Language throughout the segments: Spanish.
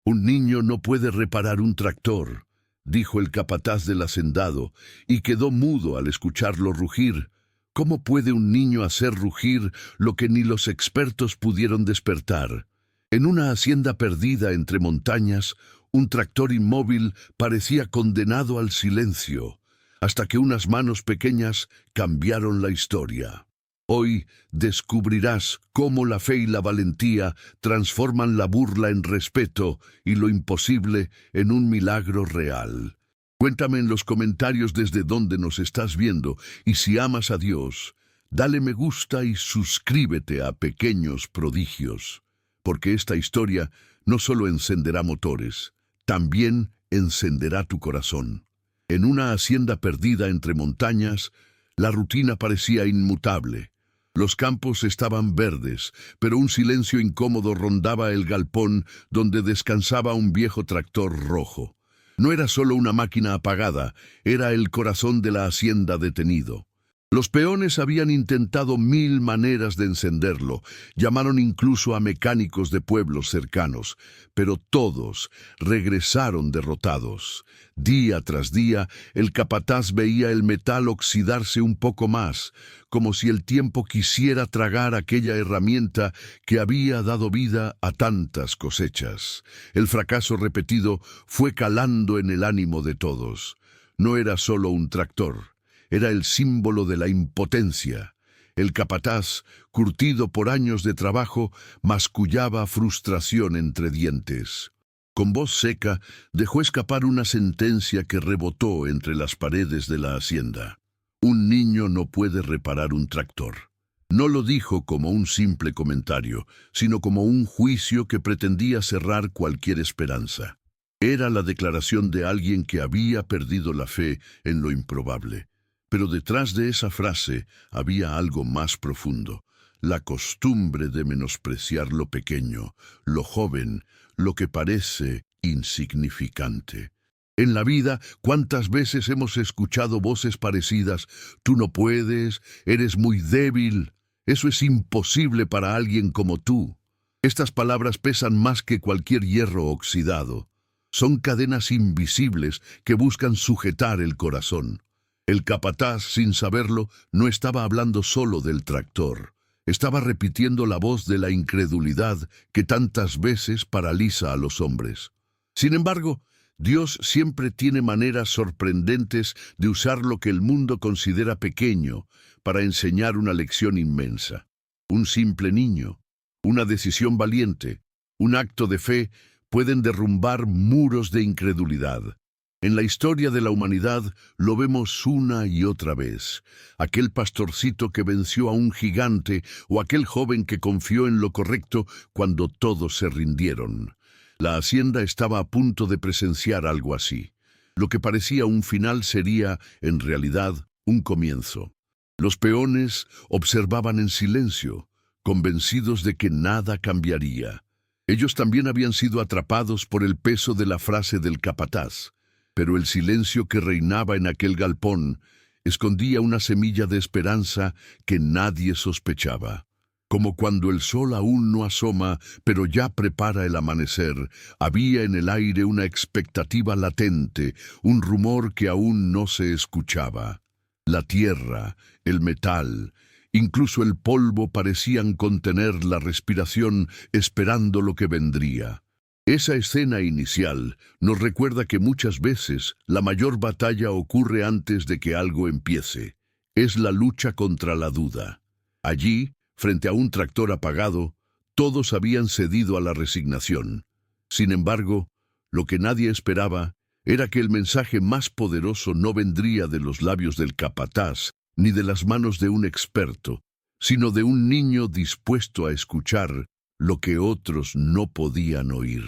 Un niño no puede reparar un tractor, dijo el capataz del hacendado, y quedó mudo al escucharlo rugir. ¿Cómo puede un niño hacer rugir lo que ni los expertos pudieron despertar? En una hacienda perdida entre montañas, un tractor inmóvil parecía condenado al silencio, hasta que unas manos pequeñas cambiaron la historia. Hoy descubrirás cómo la fe y la valentía transforman la burla en respeto y lo imposible en un milagro real. Cuéntame en los comentarios desde dónde nos estás viendo, y si amas a Dios, dale me gusta y suscríbete a Pequeños Prodigios, porque esta historia no solo encenderá motores, también encenderá tu corazón. En una hacienda perdida entre montañas, la rutina parecía inmutable. Los campos estaban verdes, pero un silencio incómodo rondaba el galpón donde descansaba un viejo tractor rojo. No era solo una máquina apagada, era el corazón de la hacienda detenido. Los peones habían intentado 1000 maneras de encenderlo, llamaron incluso a mecánicos de pueblos cercanos, pero todos regresaron derrotados. Día tras día, el capataz veía el metal oxidarse un poco más, como si el tiempo quisiera tragar aquella herramienta que había dado vida a tantas cosechas. El fracaso repetido fue calando en el ánimo de todos. No era solo un tractor. Era el símbolo de la impotencia. El capataz, curtido por años de trabajo, mascullaba frustración entre dientes. Con voz seca, dejó escapar una sentencia que rebotó entre las paredes de la hacienda. Un niño no puede reparar un tractor. No lo dijo como un simple comentario, sino como un juicio que pretendía cerrar cualquier esperanza. Era la declaración de alguien que había perdido la fe en lo improbable. Pero detrás de esa frase había algo más profundo, la costumbre de menospreciar lo pequeño, lo joven, lo que parece insignificante. En la vida, ¿cuántas veces hemos escuchado voces parecidas? Tú no puedes, eres muy débil, eso es imposible para alguien como tú. Estas palabras pesan más que cualquier hierro oxidado. Son cadenas invisibles que buscan sujetar el corazón. El capataz, sin saberlo, no estaba hablando solo del tractor. Estaba repitiendo la voz de la incredulidad que tantas veces paraliza a los hombres. Sin embargo, Dios siempre tiene maneras sorprendentes de usar lo que el mundo considera pequeño para enseñar una lección inmensa. Un simple niño, una decisión valiente, un acto de fe pueden derrumbar muros de incredulidad. En la historia de la humanidad lo vemos una y otra vez. Aquel pastorcito que venció a un gigante o aquel joven que confió en lo correcto cuando todos se rindieron. La hacienda estaba a punto de presenciar algo así. Lo que parecía un final sería, en realidad, un comienzo. Los peones observaban en silencio, convencidos de que nada cambiaría. Ellos también habían sido atrapados por el peso de la frase del capataz. Pero el silencio que reinaba en aquel galpón escondía una semilla de esperanza que nadie sospechaba. Como cuando el sol aún no asoma, pero ya prepara el amanecer, había en el aire una expectativa latente, un rumor que aún no se escuchaba. La tierra, el metal, incluso el polvo parecían contener la respiración esperando lo que vendría. Esa escena inicial nos recuerda que muchas veces la mayor batalla ocurre antes de que algo empiece. Es la lucha contra la duda. Allí, frente a un tractor apagado, todos habían cedido a la resignación. Sin embargo, lo que nadie esperaba era que el mensaje más poderoso no vendría de los labios del capataz ni de las manos de un experto, sino de un niño dispuesto a escuchar lo que otros no podían oír.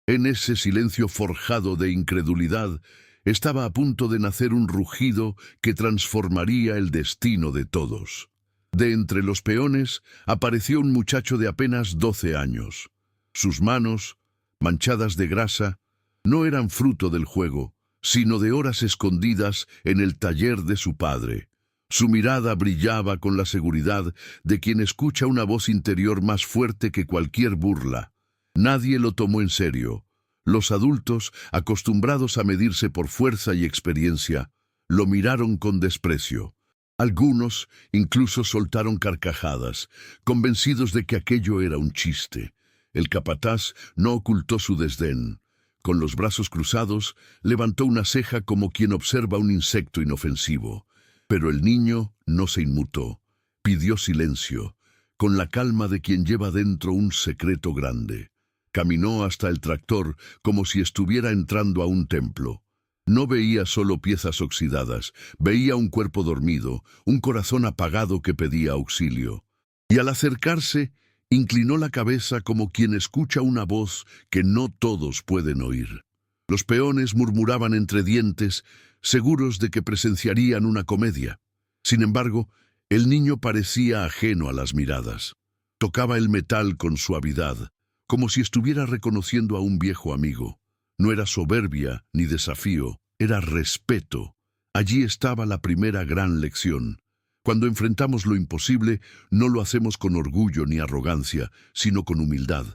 En ese silencio forjado de incredulidad, estaba a punto de nacer un rugido que transformaría el destino de todos. De entre los peones apareció un muchacho de apenas 12 años. Sus manos, manchadas de grasa, no eran fruto del juego, sino de horas escondidas en el taller de su padre. Su mirada brillaba con la seguridad de quien escucha una voz interior más fuerte que cualquier burla. Nadie lo tomó en serio. Los adultos, acostumbrados a medirse por fuerza y experiencia, lo miraron con desprecio. Algunos incluso soltaron carcajadas, convencidos de que aquello era un chiste. El capataz no ocultó su desdén. Con los brazos cruzados, levantó una ceja como quien observa un insecto inofensivo. Pero el niño no se inmutó. Pidió silencio, con la calma de quien lleva dentro un secreto grande. Caminó hasta el tractor como si estuviera entrando a un templo. No veía solo piezas oxidadas, veía un cuerpo dormido, un corazón apagado que pedía auxilio. Y al acercarse, inclinó la cabeza como quien escucha una voz que no todos pueden oír. Los peones murmuraban entre dientes, seguros de que presenciarían una comedia. Sin embargo, el niño parecía ajeno a las miradas. Tocaba el metal con suavidad, como si estuviera reconociendo a un viejo amigo. No era soberbia ni desafío, era respeto. Allí estaba la primera gran lección. Cuando enfrentamos lo imposible, no lo hacemos con orgullo ni arrogancia, sino con humildad.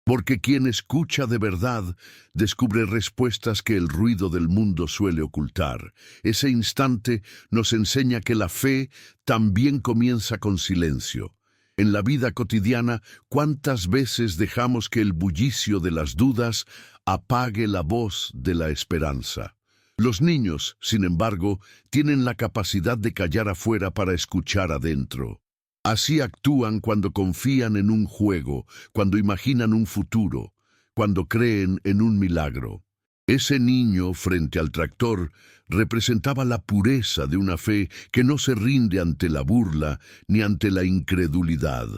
Porque quien escucha de verdad descubre respuestas que el ruido del mundo suele ocultar. Ese instante nos enseña que la fe también comienza con silencio. En la vida cotidiana, ¿cuántas veces dejamos que el bullicio de las dudas apague la voz de la esperanza? Los niños, sin embargo, tienen la capacidad de callar afuera para escuchar adentro. Así actúan cuando confían en un juego, cuando imaginan un futuro, cuando creen en un milagro. Ese niño frente al tractor representaba la pureza de una fe que no se rinde ante la burla ni ante la incredulidad.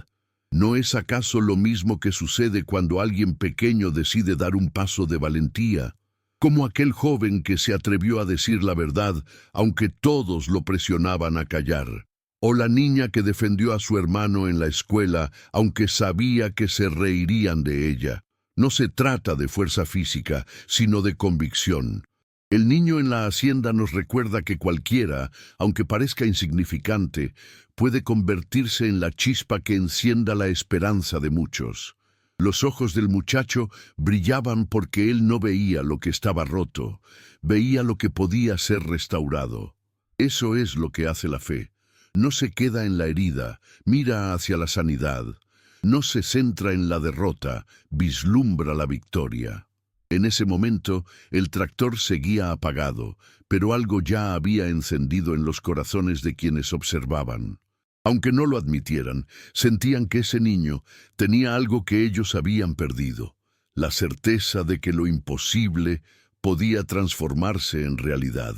¿No es acaso lo mismo que sucede cuando alguien pequeño decide dar un paso de valentía? Como aquel joven que se atrevió a decir la verdad, aunque todos lo presionaban a callar. O la niña que defendió a su hermano en la escuela, aunque sabía que se reirían de ella. No se trata de fuerza física, sino de convicción. El niño en la hacienda nos recuerda que cualquiera, aunque parezca insignificante, puede convertirse en la chispa que encienda la esperanza de muchos. Los ojos del muchacho brillaban porque él no veía lo que estaba roto, veía lo que podía ser restaurado. Eso es lo que hace la fe. No se queda en la herida, mira hacia la sanidad. No se centra en la derrota, vislumbra la victoria. En ese momento, el tractor seguía apagado, pero algo ya había encendido en los corazones de quienes observaban. Aunque no lo admitieran, sentían que ese niño tenía algo que ellos habían perdido, la certeza de que lo imposible podía transformarse en realidad.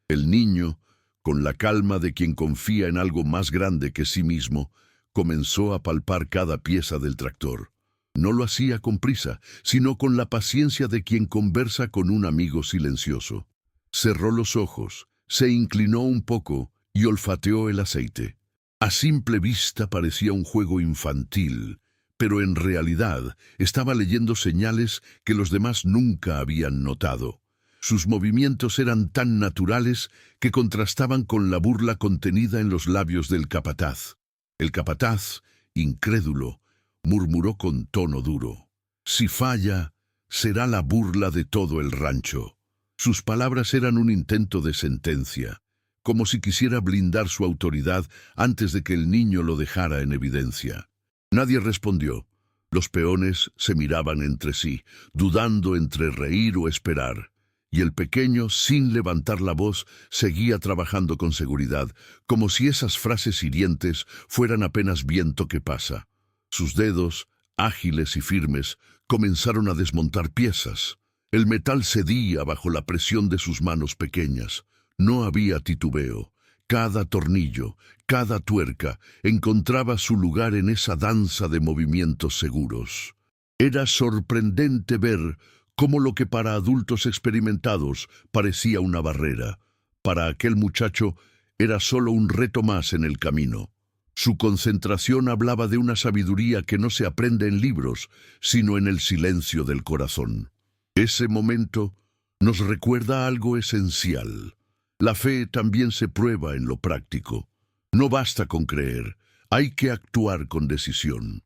El niño, con la calma de quien confía en algo más grande que sí mismo, comenzó a palpar cada pieza del tractor. No lo hacía con prisa, sino con la paciencia de quien conversa con un amigo silencioso. Cerró los ojos, se inclinó un poco y olfateó el aceite. A simple vista parecía un juego infantil, pero en realidad estaba leyendo señales que los demás nunca habían notado. Sus movimientos eran tan naturales que contrastaban con la burla contenida en los labios del capataz. El capataz, incrédulo, murmuró con tono duro: «Si falla, será la burla de todo el rancho». Sus palabras eran un intento de sentencia, como si quisiera blindar su autoridad antes de que el niño lo dejara en evidencia. Nadie respondió. Los peones se miraban entre sí, dudando entre reír o esperar. Y el pequeño, sin levantar la voz, seguía trabajando con seguridad, como si esas frases hirientes fueran apenas viento que pasa. Sus dedos, ágiles y firmes, comenzaron a desmontar piezas. El metal cedía bajo la presión de sus manos pequeñas. No había titubeo. Cada tornillo, cada tuerca, encontraba su lugar en esa danza de movimientos seguros. Era sorprendente ver cómo lo que para adultos experimentados parecía una barrera, para aquel muchacho era solo un reto más en el camino. Su concentración hablaba de una sabiduría que no se aprende en libros, sino en el silencio del corazón. Ese momento nos recuerda algo esencial. La fe también se prueba en lo práctico. No basta con creer, hay que actuar con decisión.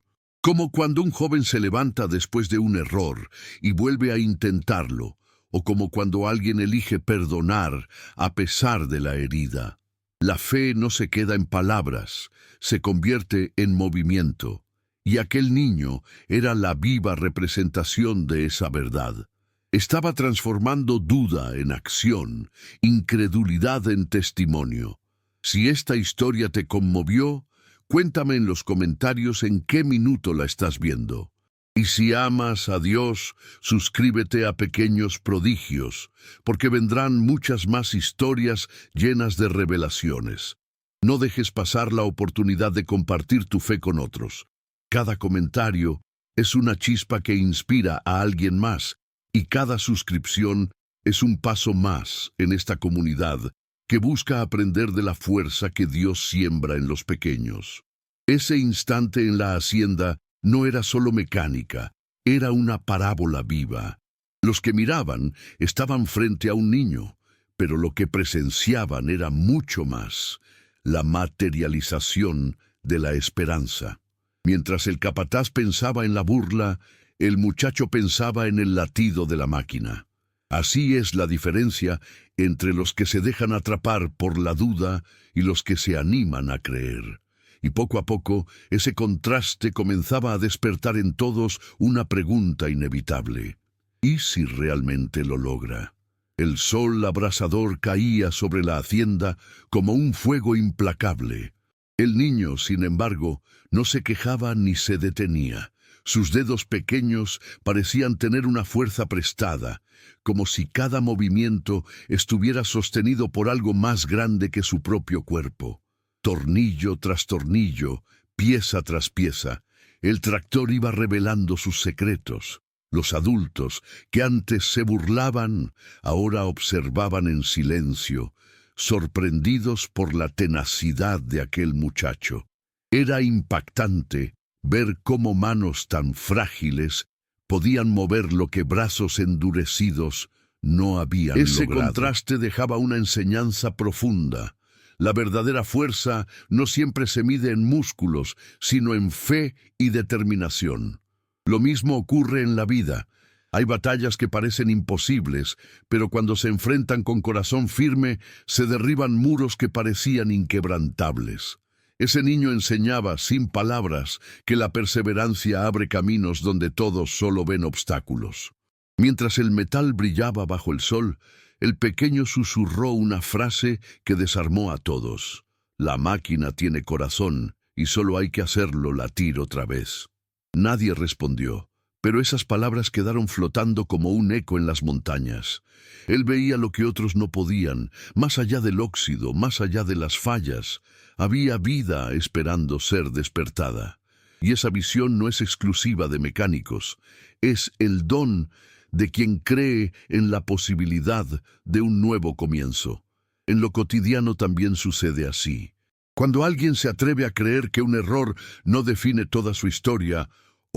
Como cuando un joven se levanta después de un error y vuelve a intentarlo, o como cuando alguien elige perdonar a pesar de la herida. La fe no se queda en palabras, se convierte en movimiento, y aquel niño era la viva representación de esa verdad. Estaba transformando duda en acción, incredulidad en testimonio. Si esta historia te conmovió, cuéntame en los comentarios en qué minuto la estás viendo. Y si amas a Dios, suscríbete a Pequeños Prodigios, porque vendrán muchas más historias llenas de revelaciones. No dejes pasar la oportunidad de compartir tu fe con otros. Cada comentario es una chispa que inspira a alguien más, y cada suscripción es un paso más en esta comunidad que busca aprender de la fuerza que Dios siembra en los pequeños. Ese instante en la hacienda no era solo mecánica, era una parábola viva. Los que miraban estaban frente a un niño, pero lo que presenciaban era mucho más, la materialización de la esperanza. Mientras el capataz pensaba en la burla, el muchacho pensaba en el latido de la máquina. Así es la diferencia entre los que se dejan atrapar por la duda y los que se animan a creer. Y poco a poco, ese contraste comenzaba a despertar en todos una pregunta inevitable. ¿Y si realmente lo logra? El sol abrasador caía sobre la hacienda como un fuego implacable. El niño, sin embargo, no se quejaba ni se detenía. Sus dedos pequeños parecían tener una fuerza prestada, como si cada movimiento estuviera sostenido por algo más grande que su propio cuerpo. Tornillo tras tornillo, pieza tras pieza, el tractor iba revelando sus secretos. Los adultos, que antes se burlaban, ahora observaban en silencio, sorprendidos por la tenacidad de aquel muchacho. Era impactante ver cómo manos tan frágiles podían mover lo que brazos endurecidos no habían logrado. Ese contraste dejaba una enseñanza profunda. La verdadera fuerza no siempre se mide en músculos, sino en fe y determinación. Lo mismo ocurre en la vida. Hay batallas que parecen imposibles, pero cuando se enfrentan con corazón firme, se derriban muros que parecían inquebrantables. Ese niño enseñaba, sin palabras, que la perseverancia abre caminos donde todos solo ven obstáculos. Mientras el metal brillaba bajo el sol, el pequeño susurró una frase que desarmó a todos. La máquina tiene corazón y solo hay que hacerlo latir otra vez. Nadie respondió, pero esas palabras quedaron flotando como un eco en las montañas. Él veía lo que otros no podían, más allá del óxido, más allá de las fallas. Había vida esperando ser despertada. Y esa visión no es exclusiva de mecánicos, es el don de quien cree en la posibilidad de un nuevo comienzo. En lo cotidiano también sucede así. Cuando alguien se atreve a creer que un error no define toda su historia,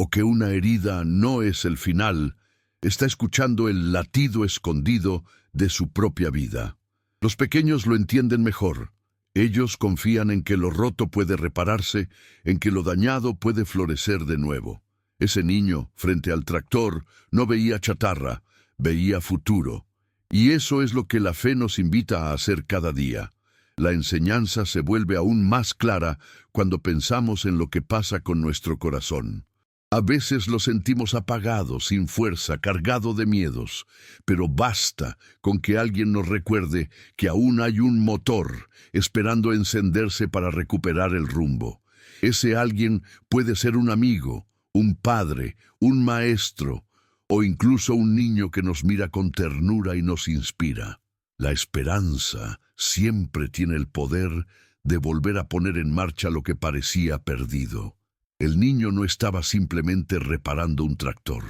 o que una herida no es el final, está escuchando el latido escondido de su propia vida. Los pequeños lo entienden mejor. Ellos confían en que lo roto puede repararse, en que lo dañado puede florecer de nuevo. Ese niño, frente al tractor, no veía chatarra, veía futuro. Y eso es lo que la fe nos invita a hacer cada día. La enseñanza se vuelve aún más clara cuando pensamos en lo que pasa con nuestro corazón. A veces lo sentimos apagado, sin fuerza, cargado de miedos, pero basta con que alguien nos recuerde que aún hay un motor esperando encenderse para recuperar el rumbo. Ese alguien puede ser un amigo, un padre, un maestro, o incluso un niño que nos mira con ternura y nos inspira. La esperanza siempre tiene el poder de volver a poner en marcha lo que parecía perdido. El niño no estaba simplemente reparando un tractor,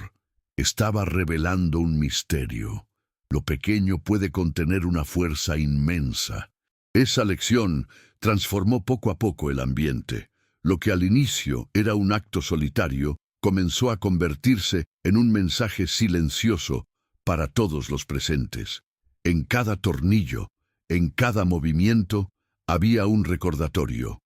estaba revelando un misterio. Lo pequeño puede contener una fuerza inmensa. Esa lección transformó poco a poco el ambiente. Lo que al inicio era un acto solitario, comenzó a convertirse en un mensaje silencioso para todos los presentes. En cada tornillo, en cada movimiento, había un recordatorio.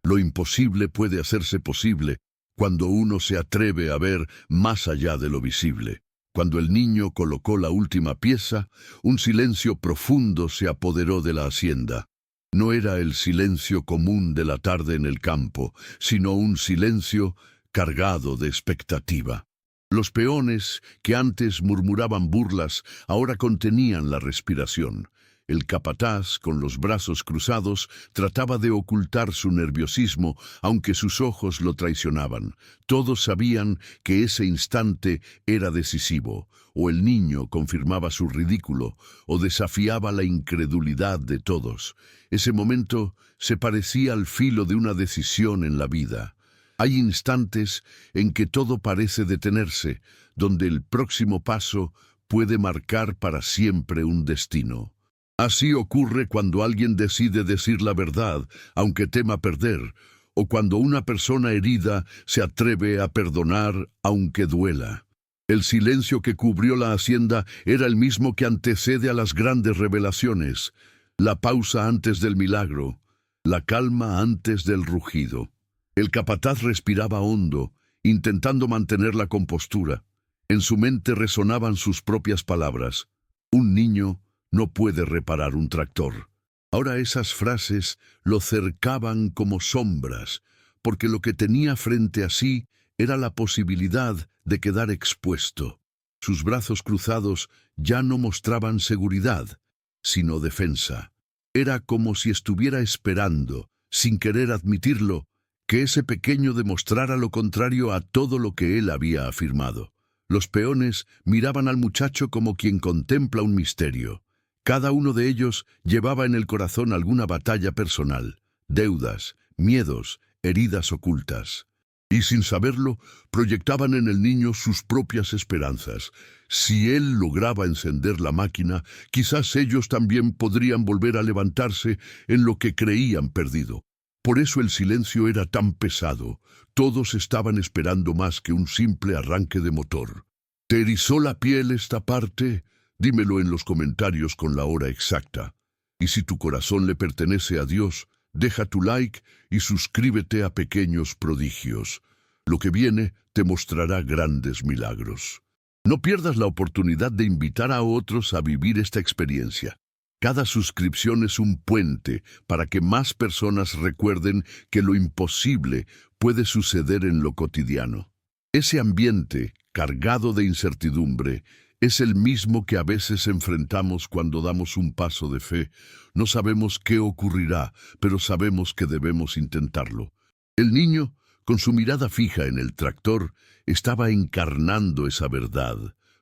Lo imposible puede hacerse posible cuando uno se atreve a ver más allá de lo visible. Cuando el niño colocó la última pieza, un silencio profundo se apoderó de la hacienda. No era el silencio común de la tarde en el campo, sino un silencio cargado de expectativa. Los peones, que antes murmuraban burlas, ahora contenían la respiración. El capataz, con los brazos cruzados, trataba de ocultar su nerviosismo, aunque sus ojos lo traicionaban. Todos sabían que ese instante era decisivo. O el niño confirmaba su ridículo, o desafiaba la incredulidad de todos. Ese momento se parecía al filo de una decisión en la vida. Hay instantes en que todo parece detenerse, donde el próximo paso puede marcar para siempre un destino. Así ocurre cuando alguien decide decir la verdad, aunque tema perder, o cuando una persona herida se atreve a perdonar, aunque duela. El silencio que cubrió la hacienda era el mismo que antecede a las grandes revelaciones, la pausa antes del milagro, la calma antes del rugido. El capataz respiraba hondo, intentando mantener la compostura. En su mente resonaban sus propias palabras. Un niño no puede reparar un tractor. Ahora esas frases lo cercaban como sombras, porque lo que tenía frente a sí era la posibilidad de quedar expuesto. Sus brazos cruzados ya no mostraban seguridad, sino defensa. Era como si estuviera esperando, sin querer admitirlo, que ese pequeño demostrara lo contrario a todo lo que él había afirmado. Los peones miraban al muchacho como quien contempla un misterio. Cada uno de ellos llevaba en el corazón alguna batalla personal, deudas, miedos, heridas ocultas. Y sin saberlo, proyectaban en el niño sus propias esperanzas. Si él lograba encender la máquina, quizás ellos también podrían volver a levantarse en lo que creían perdido. Por eso el silencio era tan pesado. Todos estaban esperando más que un simple arranque de motor. ¿Te erizó la piel esta parte? Dímelo en los comentarios con la hora exacta. Y si tu corazón le pertenece a Dios, deja tu like y suscríbete a Pequeños Prodigios. Lo que viene te mostrará grandes milagros. No pierdas la oportunidad de invitar a otros a vivir esta experiencia. Cada suscripción es un puente para que más personas recuerden que lo imposible puede suceder en lo cotidiano. Ese ambiente, cargado de incertidumbre, es el mismo que a veces enfrentamos cuando damos un paso de fe. No sabemos qué ocurrirá, pero sabemos que debemos intentarlo. El niño, con su mirada fija en el tractor, estaba encarnando esa verdad.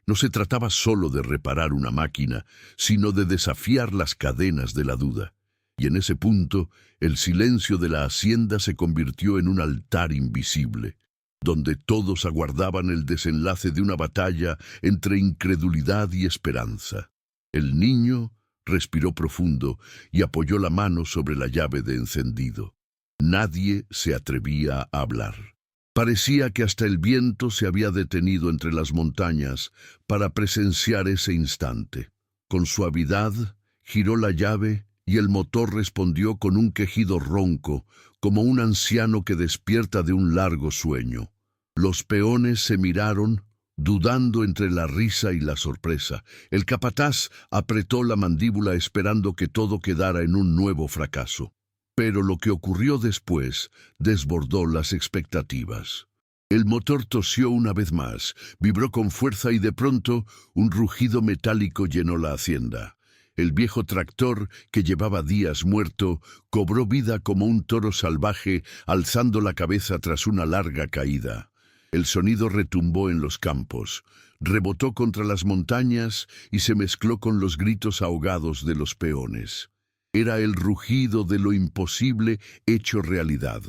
No se trataba solo de reparar una máquina, sino de desafiar las cadenas de la duda. Y en ese punto, el silencio de la hacienda se convirtió en un altar invisible, donde todos aguardaban el desenlace de una batalla entre incredulidad y esperanza. El niño respiró profundo y apoyó la mano sobre la llave de encendido. Nadie se atrevía a hablar. Parecía que hasta el viento se había detenido entre las montañas para presenciar ese instante. Con suavidad, giró la llave y el motor respondió con un quejido ronco, como un anciano que despierta de un largo sueño. Los peones se miraron, dudando entre la risa y la sorpresa. El capataz apretó la mandíbula esperando que todo quedara en un nuevo fracaso. Pero lo que ocurrió después desbordó las expectativas. El motor tosió una vez más, vibró con fuerza y de pronto un rugido metálico llenó la hacienda. El viejo tractor, que llevaba días muerto, cobró vida como un toro salvaje, alzando la cabeza tras una larga caída. El sonido retumbó en los campos, rebotó contra las montañas y se mezcló con los gritos ahogados de los peones. Era el rugido de lo imposible hecho realidad.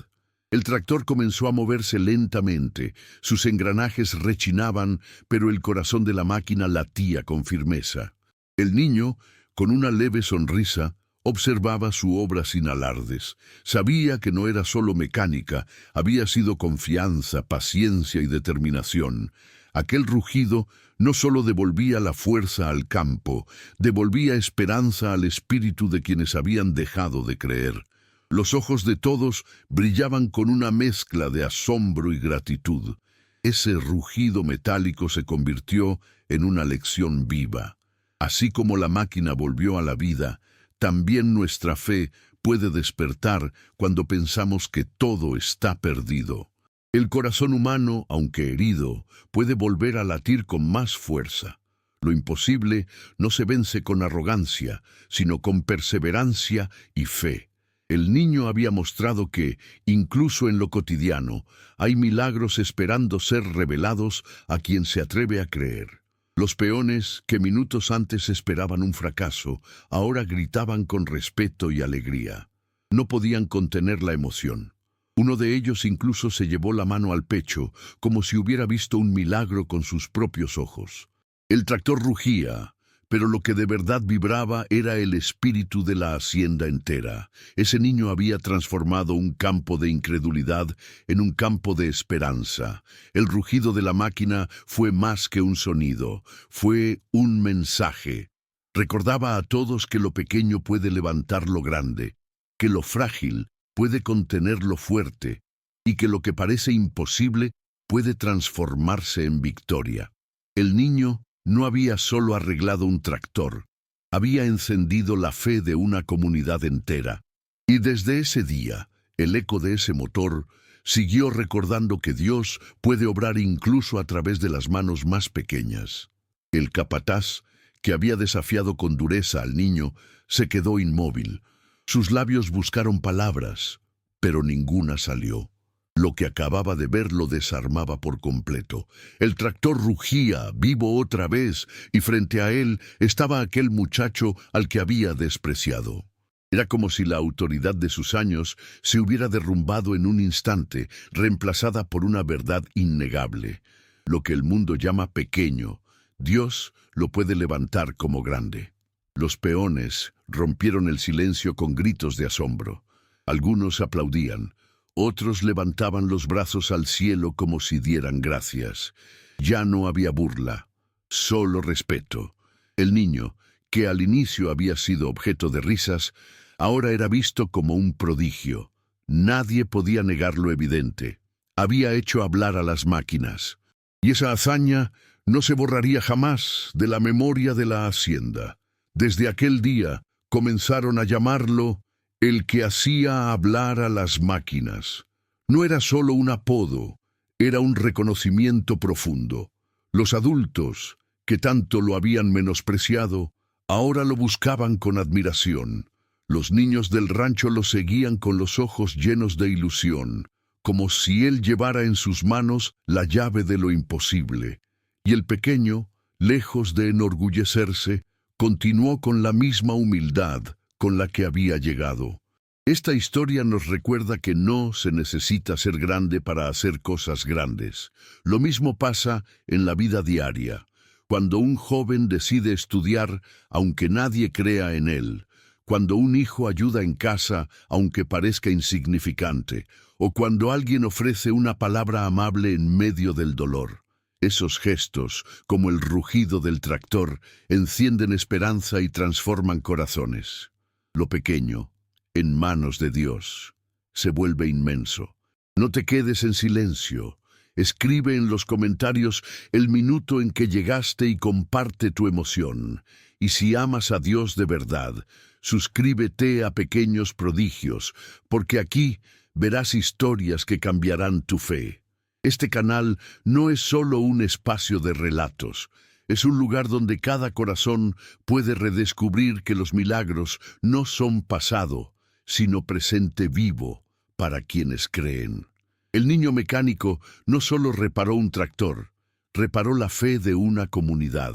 El tractor comenzó a moverse lentamente, sus engranajes rechinaban, pero el corazón de la máquina latía con firmeza. El niño, con una leve sonrisa, observaba su obra sin alardes. Sabía que no era solo mecánica, había sido confianza, paciencia y determinación. Aquel rugido no solo devolvía la fuerza al campo, devolvía esperanza al espíritu de quienes habían dejado de creer. Los ojos de todos brillaban con una mezcla de asombro y gratitud. Ese rugido metálico se convirtió en una lección viva. Así como la máquina volvió a la vida, también nuestra fe puede despertar cuando pensamos que todo está perdido. El corazón humano, aunque herido, puede volver a latir con más fuerza. Lo imposible no se vence con arrogancia, sino con perseverancia y fe. El niño había mostrado que, incluso en lo cotidiano, hay milagros esperando ser revelados a quien se atreve a creer. Los peones, que minutos antes esperaban un fracaso, ahora gritaban con respeto y alegría. No podían contener la emoción. Uno de ellos incluso se llevó la mano al pecho, como si hubiera visto un milagro con sus propios ojos. El tractor rugía, pero lo que de verdad vibraba era el espíritu de la hacienda entera. Ese niño había transformado un campo de incredulidad en un campo de esperanza. El rugido de la máquina fue más que un sonido, fue un mensaje. Recordaba a todos que lo pequeño puede levantar lo grande, que lo frágil puede contener lo fuerte, y que lo que parece imposible puede transformarse en victoria. El niño no había solo arreglado un tractor, había encendido la fe de una comunidad entera. Y desde ese día, el eco de ese motor siguió recordando que Dios puede obrar incluso a través de las manos más pequeñas. El capataz, que había desafiado con dureza al niño, se quedó inmóvil. Sus labios buscaron palabras, pero ninguna salió. Lo que acababa de ver lo desarmaba por completo. El tractor rugía, vivo otra vez, y frente a él estaba aquel muchacho al que había despreciado. Era como si la autoridad de sus años se hubiera derrumbado en un instante, reemplazada por una verdad innegable. Lo que el mundo llama pequeño, Dios lo puede levantar como grande. Los peones rompieron el silencio con gritos de asombro. Algunos aplaudían. Otros levantaban los brazos al cielo como si dieran gracias. Ya no había burla, solo respeto. El niño, que al inicio había sido objeto de risas, ahora era visto como un prodigio. Nadie podía negar lo evidente. Había hecho hablar a las máquinas. Y esa hazaña no se borraría jamás de la memoria de la hacienda. Desde aquel día comenzaron a llamarlo el que hacía hablar a las máquinas. No era solo un apodo, era un reconocimiento profundo. Los adultos, que tanto lo habían menospreciado, ahora lo buscaban con admiración. Los niños del rancho lo seguían con los ojos llenos de ilusión, como si él llevara en sus manos la llave de lo imposible. Y el pequeño, lejos de enorgullecerse, continuó con la misma humildad con la que había llegado. Esta historia nos recuerda que no se necesita ser grande para hacer cosas grandes. Lo mismo pasa en la vida diaria. Cuando un joven decide estudiar, aunque nadie crea en él. Cuando un hijo ayuda en casa, aunque parezca insignificante. O cuando alguien ofrece una palabra amable en medio del dolor. Esos gestos, como el rugido del tractor, encienden esperanza y transforman corazones. Lo pequeño, en manos de Dios, se vuelve inmenso. No te quedes en silencio. Escribe en los comentarios el minuto en que llegaste y comparte tu emoción. Y si amas a Dios de verdad, suscríbete a Pequeños Prodigios, porque aquí verás historias que cambiarán tu fe. Este canal no es solo un espacio de relatos. Es un lugar donde cada corazón puede redescubrir que los milagros no son pasado, sino presente vivo para quienes creen. El niño mecánico no solo reparó un tractor, reparó la fe de una comunidad.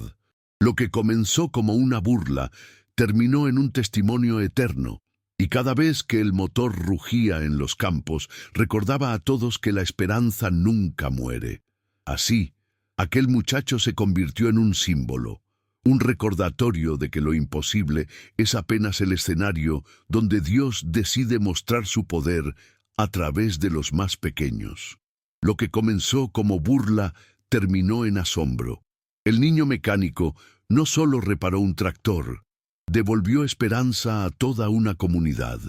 Lo que comenzó como una burla terminó en un testimonio eterno, y cada vez que el motor rugía en los campos, recordaba a todos que la esperanza nunca muere. Así, aquel muchacho se convirtió en un símbolo, un recordatorio de que lo imposible es apenas el escenario donde Dios decide mostrar su poder a través de los más pequeños. Lo que comenzó como burla terminó en asombro. El niño mecánico no solo reparó un tractor, devolvió esperanza a toda una comunidad.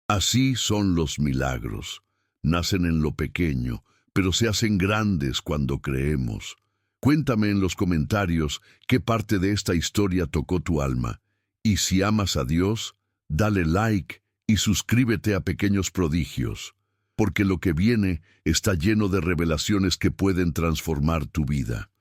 Así son los milagros. Nacen en lo pequeño, pero se hacen grandes cuando creemos. Cuéntame en los comentarios qué parte de esta historia tocó tu alma. Y si amas a Dios, dale like y suscríbete a Pequeños Prodigios, porque lo que viene está lleno de revelaciones que pueden transformar tu vida.